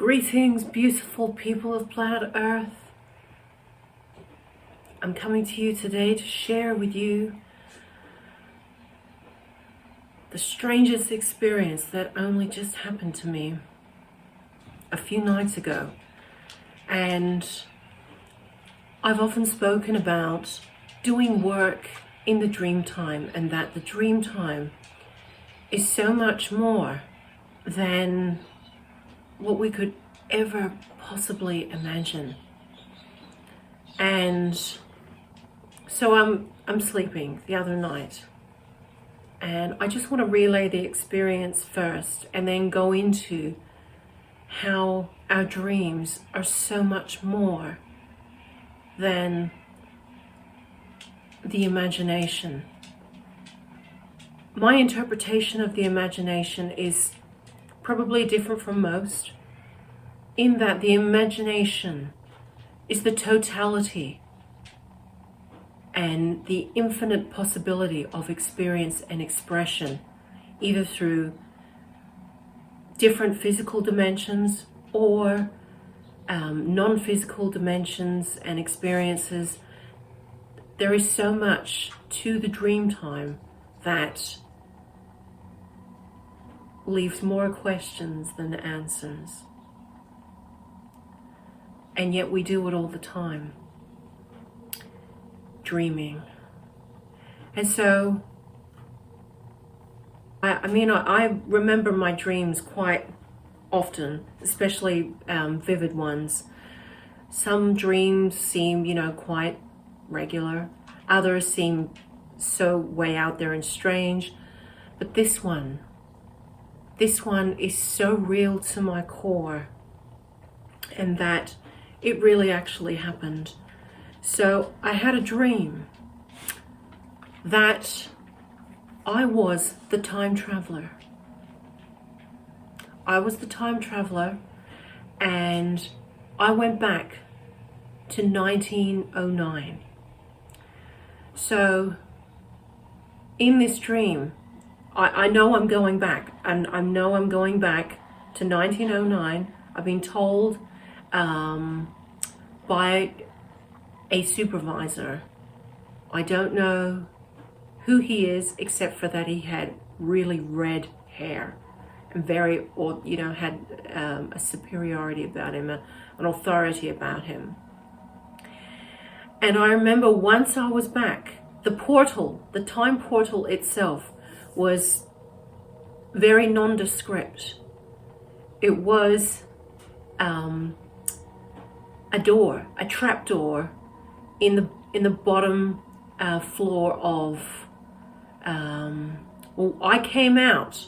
Greetings, beautiful people of planet Earth. I'm coming to you today to share with you the strangest experience that only just happened to me a few nights ago. And I've often spoken about doing work in the dream time, and that the dream time is so much more than what we could ever possibly imagine. And so I'm sleeping the other night, and I just want to relay the experience first and then go into how our dreams are so much more than the imagination. My interpretation of the imagination is probably different from most, in that the imagination is the totality and the infinite possibility of experience and expression, either through different physical dimensions or non-physical dimensions and experiences. There is so much to the dream time that leaves more questions than answers. And yet we do it all the time, dreaming. And so, I remember my dreams quite often, especially vivid ones. Some dreams seem, quite regular. Others seem so way out there and strange. But this one is so real to my core, and that it really actually happened. So I had a dream that I was the time traveler. I was the time traveler, and I went back to 1909. So in this dream, I know I'm going back, and I know I'm going back to 1909. I've been told by a supervisor. I don't know who he is, except for that he had really red hair and had a superiority about him, an authority about him. And I remember once I was back, the time portal itself was very nondescript. It was a trap door in the bottom floor of. I came out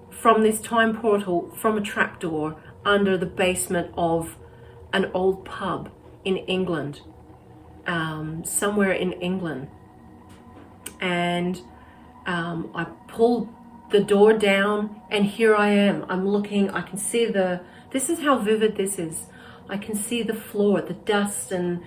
from this time portal from a trap door under the basement of an old pub in England, somewhere in England, and I pulled the door down, and here I am. I'm looking. I can see this is how vivid this is. I can see the floor, the dust and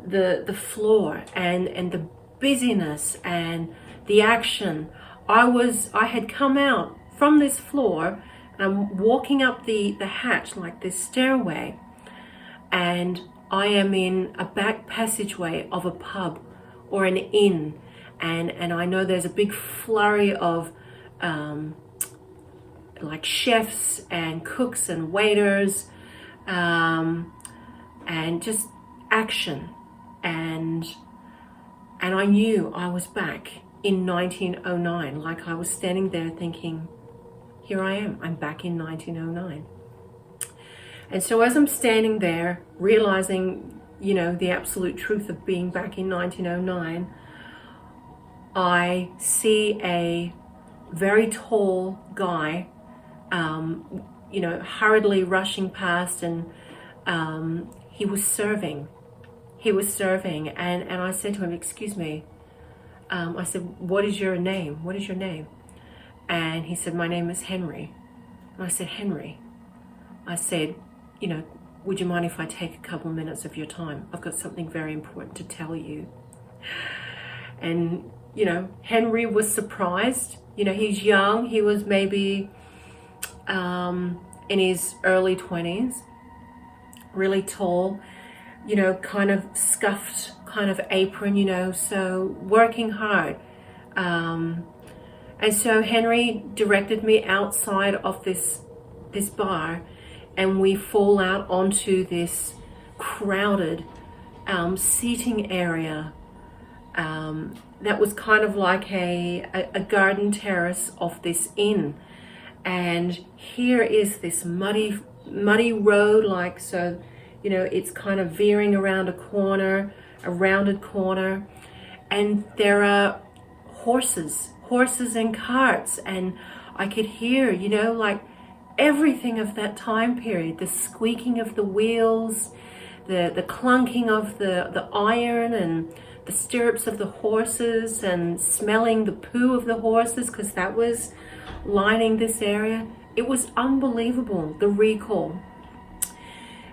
the floor, and the busyness and the action. I had come out from this floor, and I'm walking up the hatch, like this stairway, and I am in a back passageway of a pub or an inn, and I know there's a big flurry of like chefs and cooks and waiters, and just action, and I knew I was back in 1909. Like, I was standing there thinking, here I am, I'm back in 1909. And so as I'm standing there, realizing, the absolute truth of being back in 1909, I see a very tall guy, hurriedly rushing past, and he was serving, and I said to him, excuse me, I said, what is your name? And he said, my name is Henry. And I said, Henry, I said, would you mind if I take a couple minutes of your time? I've got something very important to tell you. And, Henry was surprised. He's young. He was maybe in his early 20s, really tall, you know, kind of scuffed kind of apron, you know, so working hard. And so Henry directed me outside of this bar, and we fall out onto this crowded seating area that was kind of like a garden terrace of this inn. And here is this muddy road, like, so, you know, it's kind of veering around a rounded corner, and there are horses and carts, and I could hear, you know, like everything of that time period, the squeaking of the wheels, the clunking of the iron, and the stirrups of the horses, and smelling the poo of the horses, because that was lining this area. It was unbelievable, the recall.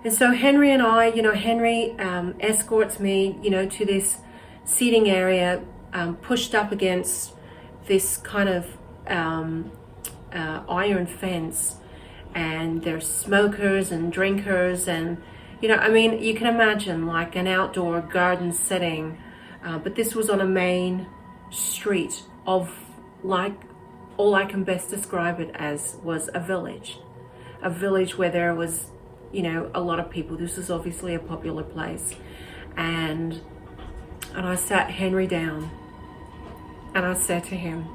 And so Henry and I, you know, Henry escorts me, you know, to this seating area, pushed up against this kind of iron fence, and there's smokers and drinkers, and, you know, I mean, you can imagine like an outdoor garden setting, but this was on a main street of, like, all I can best describe it as was a village where there was, you know, a lot of people. This was obviously a popular place. And I sat Henry down, and I said to him,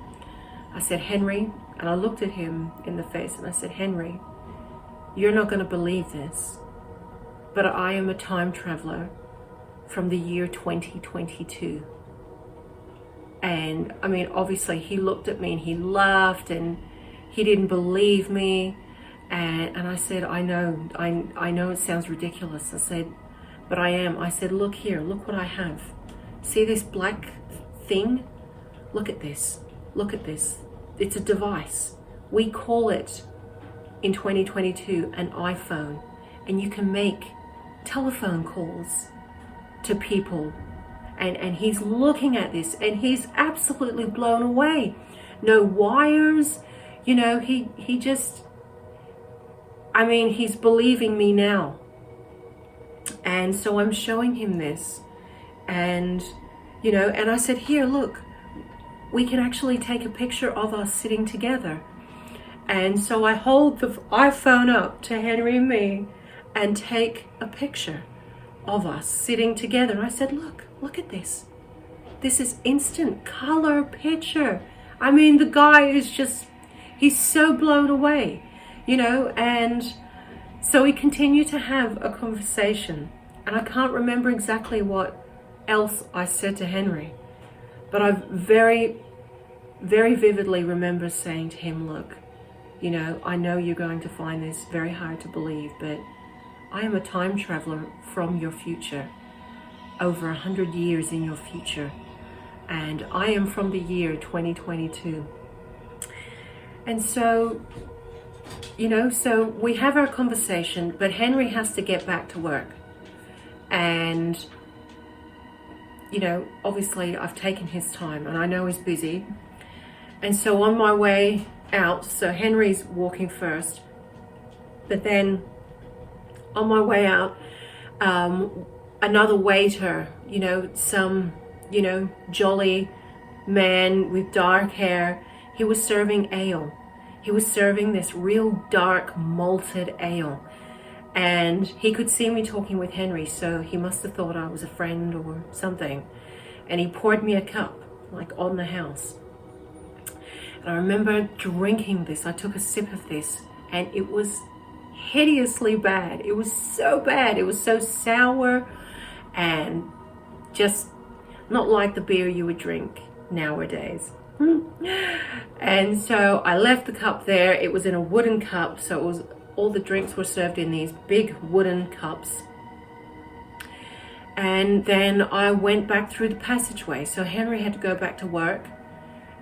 I said, Henry, and I looked at him in the face, and I said, Henry, you're not going to believe this, but I am a time traveler from the year 2022. And I mean, obviously he looked at me and he laughed, and he didn't believe me. And I said, I know it sounds ridiculous. I said, but I am. I said, look here, look what I have. See this black thing? Look at this. Look at this. It's a device. We call it in 2022 an iPhone, and you can make telephone calls to people. And he's looking at this, and he's absolutely blown away. No wires, you know, he just, I mean, he's believing me now. And so I'm showing him this, and, you know, and I said, here, look, we can actually take a picture of us sitting together. And so I hold the iPhone up to Henry and me and take a picture of us sitting together. And I said, look at this. This is instant color picture. I mean, the guy is just, he's so blown away, you know. And so we continue to have a conversation, and I can't remember exactly what else I said to Henry, but I very, very vividly remember saying to him, look, you know, I know you're going to find this very hard to believe, but I am a time traveler from your future, over 100 years in your future, and I am from the year 2022. And so, you know, so we have our conversation, but Henry has to get back to work. And, you know, obviously I've taken his time, and I know he's busy. And so on my way out, so Henry's walking first, but then on my way out, another waiter, you know, some, you know, jolly man with dark hair, he was serving ale. He was serving this real dark malted ale. And he could see me talking with Henry, so he must have thought I was a friend or something. And he poured me a cup, like on the house. And I remember drinking this. I took a sip of this, and it was hideously bad. It was so bad. It was so sour and just not like the beer you would drink nowadays. And so I left the cup there. It was in a wooden cup, so it was, all the drinks were served in these big wooden cups. And then I went back through the passageway. So Henry had to go back to work,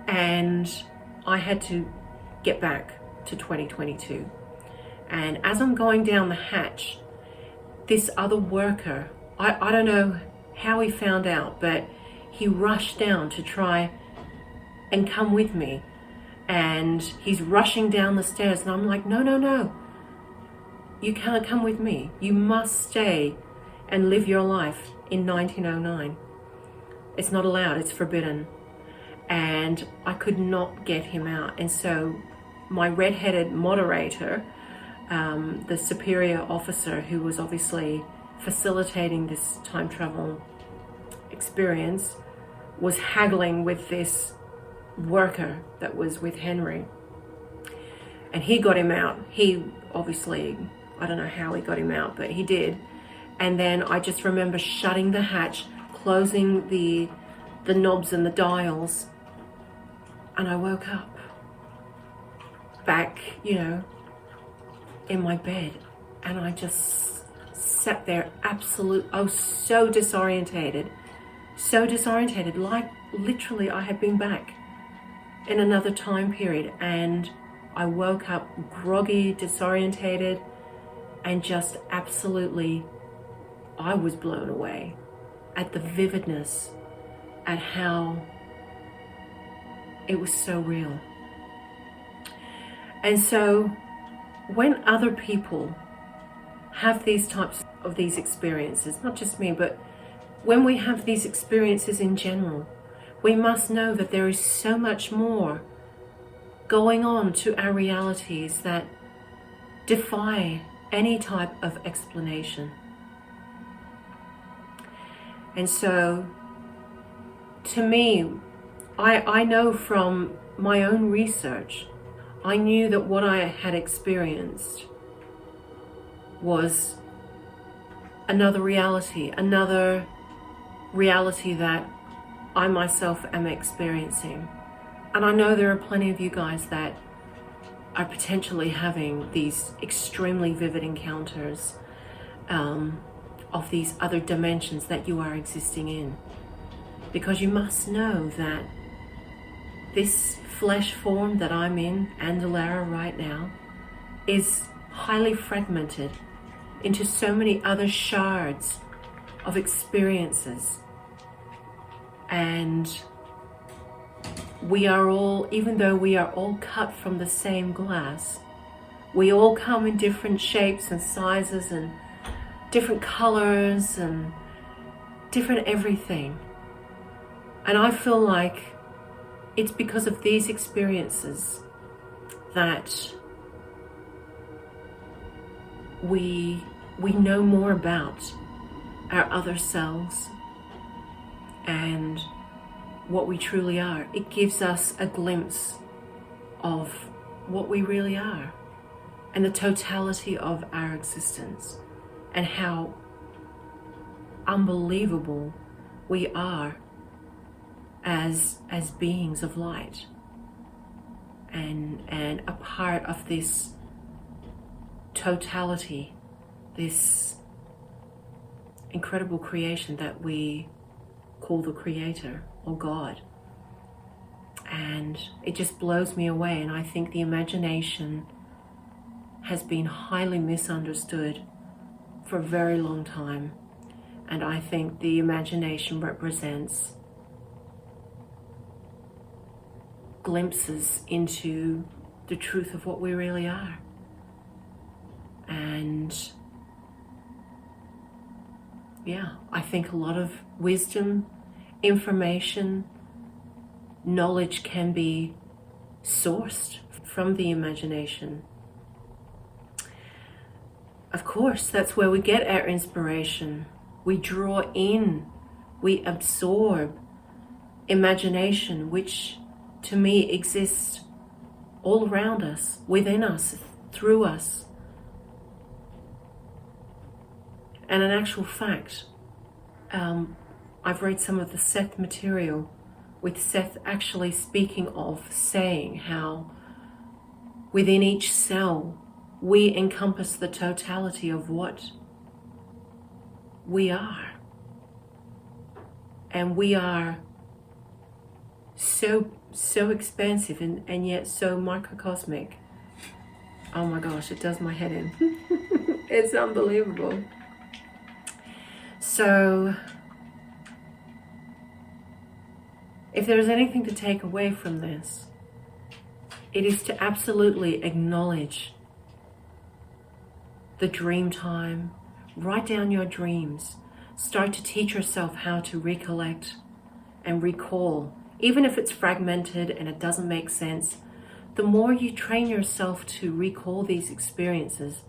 and I had to get back to 2022. And as I'm going down the hatch, this other worker, I don't know how he found out, but he rushed down to try and come with me. And he's rushing down the stairs, and I'm like, no, you can't come with me. You must stay and live your life in 1909. It's not allowed, it's forbidden. And I could not get him out. And so my red-headed moderator, the superior officer who was obviously facilitating this time travel experience, was haggling with this worker that was with Henry. And he got him out. He obviously, I don't know how he got him out, but he did. And then I just remember shutting the hatch, closing the knobs and the dials, and I woke up back, in my bed, and I just sat there I was so disorientated, like literally I had been back in another time period. And I woke up groggy, disorientated, and just absolutely, I was blown away at the vividness, at how it was so real. And so when other people have these types of these experiences, not just me, but when we have these experiences in general, we must know that there is so much more going on to our realities that defy any type of explanation. And so, to me, I know from my own research, I knew that what I had experienced was another reality that I myself am experiencing. And I know there are plenty of you guys that are potentially having these extremely vivid encounters of these other dimensions that you are existing in. Because you must know that this flesh form that I'm in, Andulairah, right now, is highly fragmented into so many other shards of experiences. And we are all, even though we are all cut from the same glass, we all come in different shapes and sizes and different colors and different everything. And I feel like it's because of these experiences that we know more about our other selves and what we truly are. It gives us a glimpse of what we really are and the totality of our existence and how unbelievable we are as beings of light and a part of this totality, this incredible creation that we call the Creator or God. And it just blows me away, and I think the imagination has been highly misunderstood for a very long time. And I think the imagination represents glimpses into the truth of what we really are. And yeah, I think a lot of wisdom, information, knowledge can be sourced from the imagination. Of course, that's where we get our inspiration. We draw in, we absorb imagination, which to me exists all around us, within us, through us. And in actual fact, I've read some of the Seth material with Seth actually speaking of, saying how within each cell we encompass the totality of what we are. And we are so expansive and yet so microcosmic. Oh my gosh, it does my head in. It's unbelievable. So, if there is anything to take away from this, it is to absolutely acknowledge the dream time. Write down your dreams. Start to teach yourself how to recollect and recall. Even if it's fragmented and it doesn't make sense, the more you train yourself to recall these experiences,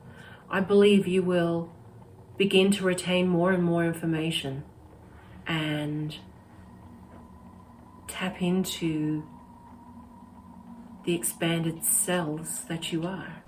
I believe you will begin to retain more and more information and tap into the expanded selves that you are.